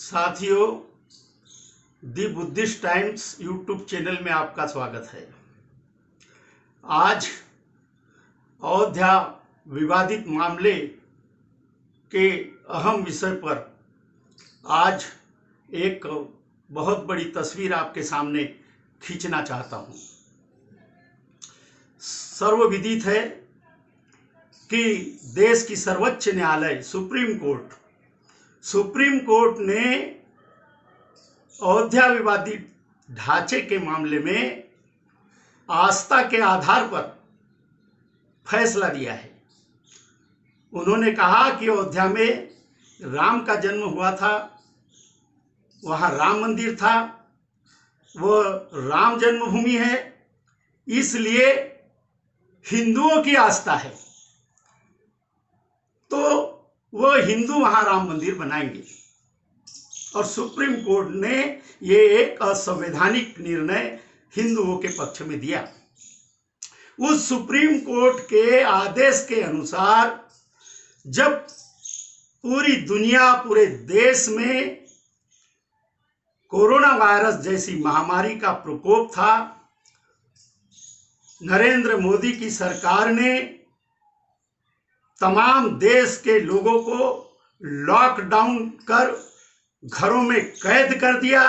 साथियों, दी Buddhist times YouTube channel में आपका स्वागत है। आज अयोध्या विवादित मामले के अहम विषय पर आज एक बहुत बड़ी तस्वीर आपके सामने खींचना चाहता हूं। सर्वविदित है कि देश की सर्वोच्च न्यायालय सुप्रीम कोर्ट ने अयोध्या विवादित ढांचे के मामले में आस्था के आधार पर फैसला दिया है। उन्होंने कहा कि अयोध्या में राम का जन्म हुआ था, वहां राम मंदिर था, वो राम जन्मभूमि है, इसलिए हिंदुओं की आस्था है, तो वो हिंदू वहां राम मंदिर बनाएंगे। और सुप्रीम कोर्ट ने ये एक असंवैधानिक निर्णय हिंदुओं के पक्ष में दिया। उस सुप्रीम कोर्ट के आदेश के अनुसार जब पूरी दुनिया, पूरे देश में कोरोना वायरस जैसी महामारी का प्रकोप था, नरेंद्र मोदी की सरकार ने तमाम देश के लोगों को लॉकडाउन कर घरों में कैद कर दिया,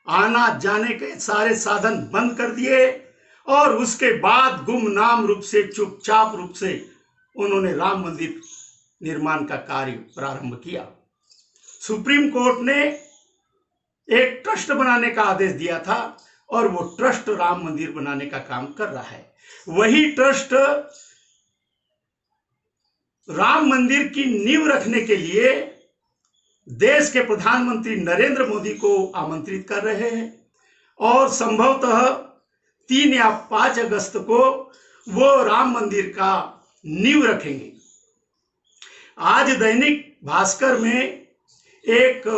आना जाने के सारे साधन बंद कर दिए और उसके बाद गुमनाम रूप से, चुपचाप रूप से उन्होंने राम मंदिर निर्माण का कार्य प्रारंभ किया। सुप्रीम कोर्ट ने एक ट्रस्ट बनाने का आदेश दिया था और वो ट्रस्ट राम मंदिर बनाने का काम कर रहा है। वही ट्रस्ट राम मंदिर की नींव रखने के लिए देश के प्रधानमंत्री नरेंद्र मोदी को आमंत्रित कर रहे हैं और संभवतः 3 या 5 अगस्त को वो राम मंदिर का नींव रखेंगे। आज दैनिक भास्कर में एक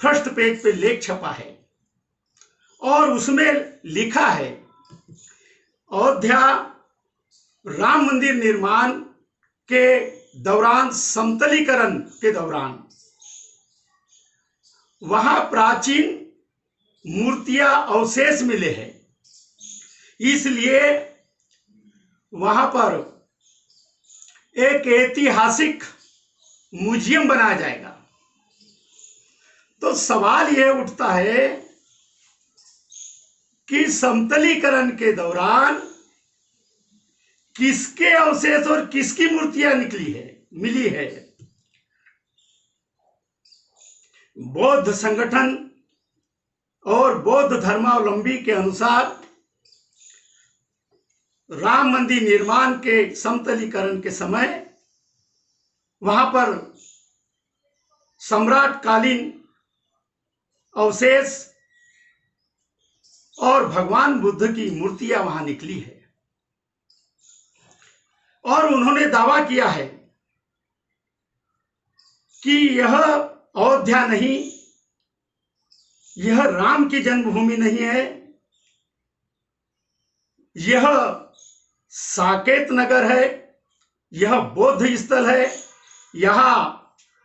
फर्स्ट पेज पे लेख छपा है और उसमें लिखा है, अयोध्या राम मंदिर निर्माण के दौरान, समतलीकरण के दौरान वहां प्राचीन मूर्तियां अवशेष मिले हैं, इसलिए वहां पर एक ऐतिहासिक म्यूजियम बनाया जाएगा। तो सवाल यह उठता है कि समतलीकरण के दौरान किसके अवशेष और किसकी मूर्तियां मिली है। बौद्ध संगठन और बौद्ध धर्मावलंबी के अनुसार राम मंदिर निर्माण के समतलीकरण के समय वहां पर सम्राट कालीन अवशेष और भगवान बुद्ध की मूर्तियां वहां निकली है और उन्होंने दावा किया है कि यह अयोध्या नहीं, यह राम की जन्मभूमि नहीं है, यह साकेत नगर है, यह बौद्ध स्थल है। यहां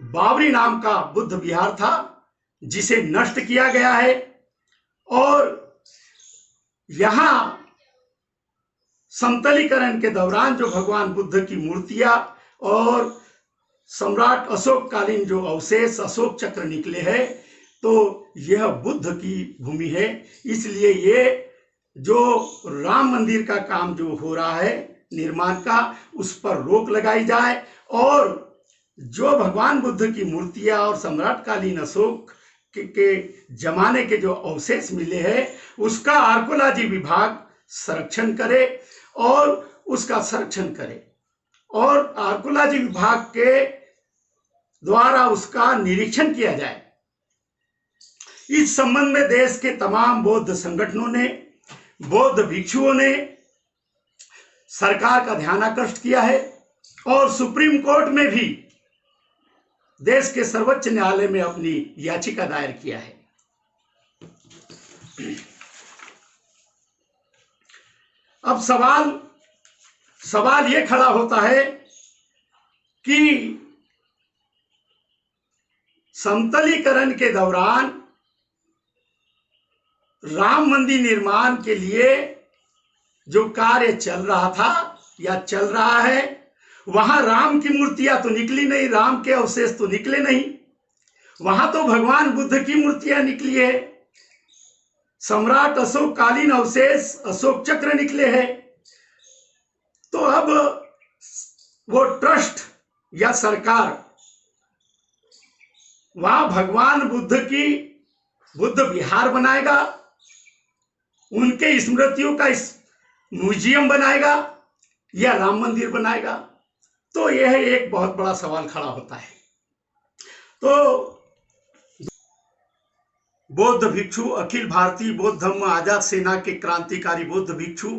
बाबरी नाम का बुद्ध विहार था जिसे नष्ट किया गया है और यहां समतलीकरण के दौरान जो भगवान बुद्ध की मूर्तियां और सम्राट अशोक कालीन जो अवशेष अशोक चक्र निकले हैं, तो यह बुद्ध की भूमि है। इसलिए ये जो राम मंदिर का काम जो हो रहा है निर्माण का, उस पर रोक लगाई जाए और जो भगवान बुद्ध की मूर्तियां और सम्राट कालीन अशोक के जमाने के जो अवशेष मिले हैं उसका आर्कोलॉजी विभाग संरक्षण करे और उसका संरक्षण करे और आर्कोलॉजी विभाग के द्वारा उसका निरीक्षण किया जाए। इस संबंध में देश के तमाम बौद्ध संगठनों ने, बौद्ध भिक्षुओं ने सरकार का ध्यानाकर्षण किया है और सुप्रीम कोर्ट में भी देश के सर्वोच्च न्यायालय में अपनी याचिका दायर किया है। अब सवाल यह खड़ा होता है कि समतलीकरण के दौरान राम मंदिर निर्माण के लिए जो कार्य चल रहा था या चल रहा है, वहां राम की मूर्तियां तो निकली नहीं, राम के अवशेष तो निकले नहीं, वहां तो भगवान बुद्ध की मूर्तियां निकली है, सम्राट अशोक कालीन अवशेष अशोक चक्र निकले हैं। तो अब वो ट्रस्ट या सरकार वहां भगवान बुद्ध की बुद्ध विहार बनाएगा, उनके स्मृतियों का म्यूजियम बनाएगा या राम मंदिर बनाएगा? तो यह एक बहुत बड़ा सवाल खड़ा होता है। तो बौद्ध भिक्षु, अखिल भारतीय बौद्ध धम्म आजाद सेना के क्रांतिकारी बौद्ध भिक्षु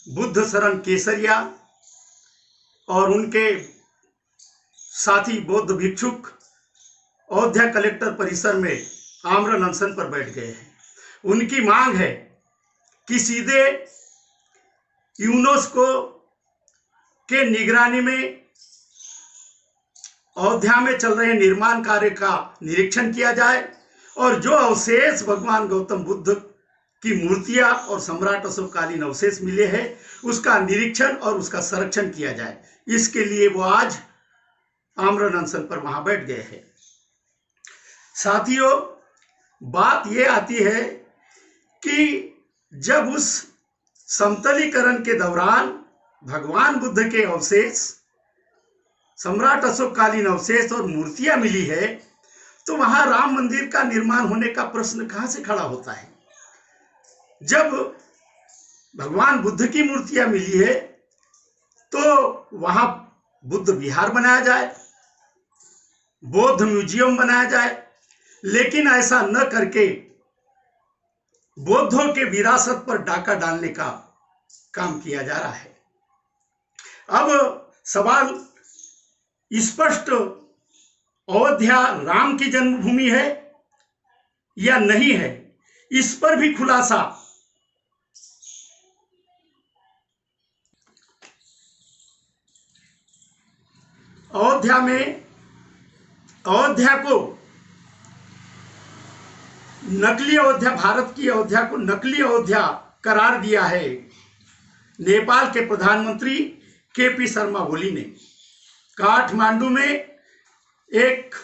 बुद्ध शरण केसरिया और उनके साथी बौद्ध भिक्षुक अयोध्या कलेक्टर परिसर में आमरण अनशन पर बैठ गए हैं। उनकी मांग है कि सीधे यूनेस्को के निगरानी में अयोध्या में चल रहे निर्माण कार्य का निरीक्षण किया जाए और जो अवशेष भगवान गौतम बुद्ध की मूर्तियां और सम्राट अशोककालीन अवशेष मिले हैं उसका निरीक्षण और उसका संरक्षण किया जाए। इसके लिए वो आज आमरण अनशन पर वहां बैठ गए हैं। साथियों, बात ये आती है कि जब उस समतलीकरण के दौरान भगवान बुद्ध के अवशेष, सम्राट अशोककालीन अवशेष और मूर्तियां मिली है, तो वहां राम मंदिर का निर्माण होने का प्रश्न कहां से खड़ा होता है? जब भगवान बुद्ध की मूर्तियां मिली है तो वहां बुद्ध विहार बनाया जाए, बौद्ध म्यूजियम बनाया जाए, लेकिन ऐसा न करके बौद्धों के विरासत पर डाका डालने का काम किया जा रहा है। अब सवाल स्पष्ट, अयोध्या राम की जन्मभूमि है या नहीं है, इस पर भी खुलासा अयोध्या को नकली अयोध्या, भारत की अयोध्या को नकली अयोध्या करार दिया है नेपाल के प्रधानमंत्री केपी शर्मा ओली ने। काठमांडू में एक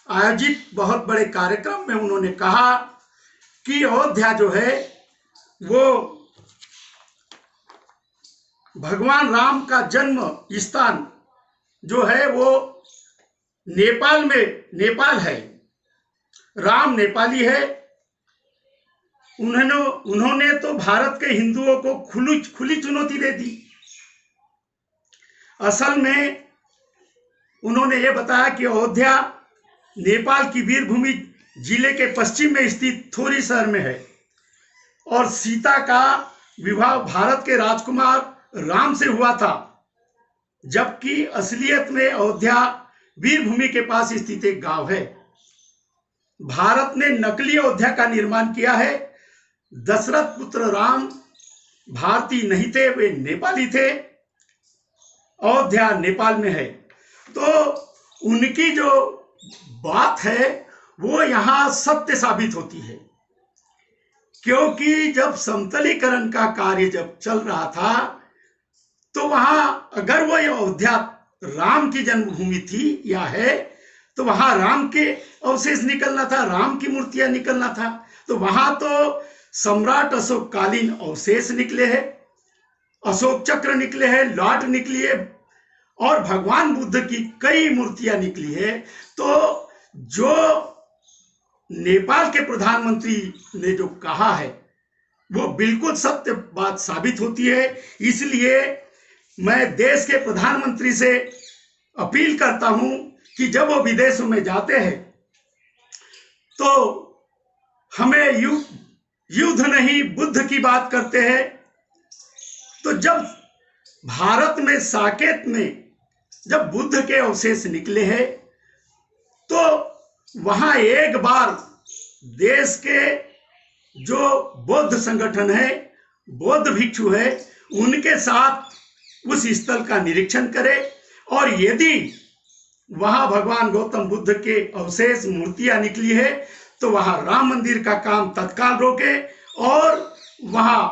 आयोजित बहुत बड़े कार्यक्रम में उन्होंने कहा कि अयोध्या जो है वो भगवान राम का जन्म स्थान जो है वो नेपाल है, राम नेपाली है। उन्होंने तो भारत के हिंदुओं को खुली चुनौती दे दी। असल में उन्होंने ये बताया कि अयोध्या नेपाल की वीरभूमि जिले के पश्चिम में स्थित थोरी शहर में है और सीता का विवाह भारत के राजकुमार राम से हुआ था, जबकि असलियत में अयोध्या वीरभूमि के पास स्थित एक गांव है। भारत ने नकली अयोध्या का निर्माण किया है। दशरथ पुत्र राम भारतीय नहीं थे, वे नेपाली थे। अयोध्या नेपाल में है। तो उनकी जो बात है वो यहाँ सत्य साबित होती है, क्योंकि जब समतलीकरण का कार्य जब चल रहा था तो वहां अगर वो अयोध्या राम की जन्मभूमि थी या है तो वहां राम के अवशेष निकलना था, राम की मूर्तियां निकलना था। तो वहां तो सम्राट अशोककालीन अवशेष निकले हैं, अशोक चक्र निकले हैं, लॉट निकली है और भगवान बुद्ध की कई मूर्तियां निकली है। तो जो नेपाल के प्रधानमंत्री ने जो कहा है वो बिल्कुल सत्य बात साबित होती है। इसलिए मैं देश के प्रधानमंत्री से अपील करता हूं कि जब वो विदेशों में जाते हैं तो हमें युद्ध नहीं बुद्ध की बात करते हैं। तो जब भारत में साकेत में जब बुद्ध के अवशेष निकले हैं तो वहां एक बार देश के जो बौद्ध संगठन है, बौद्ध भिक्षु है, उनके साथ उस स्थल का निरीक्षण करे और यदि वहां भगवान गौतम बुद्ध के अवशेष मूर्तियां निकली है, तो वहां राम मंदिर का काम तत्काल रोके और वहां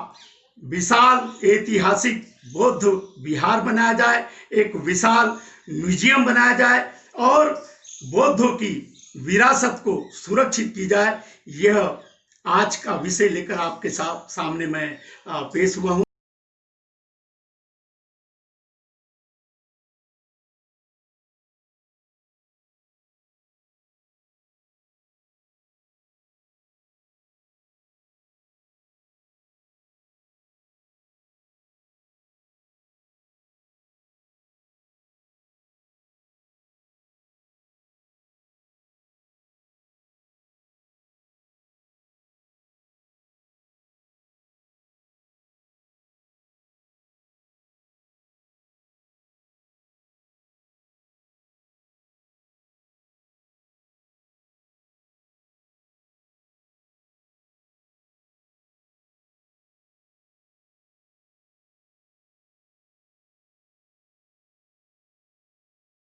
विशाल ऐतिहासिक बौद्ध विहार बनाया जाए, एक विशाल म्यूजियम बनाया जाए और बौद्धों की विरासत को सुरक्षित की जाए। यह आज का विषय लेकर आपके सामने मैं पेश हुआ हूँ।